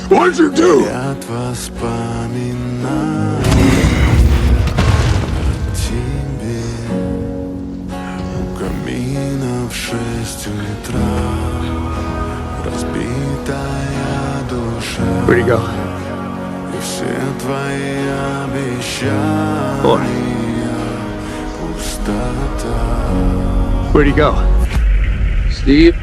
What'd you do? От воспоминаний о тебе. У камина в 6 утра разбитая душа. Where'd he go? И все твои обещания Boy. пустота. Where'd he go? Steve?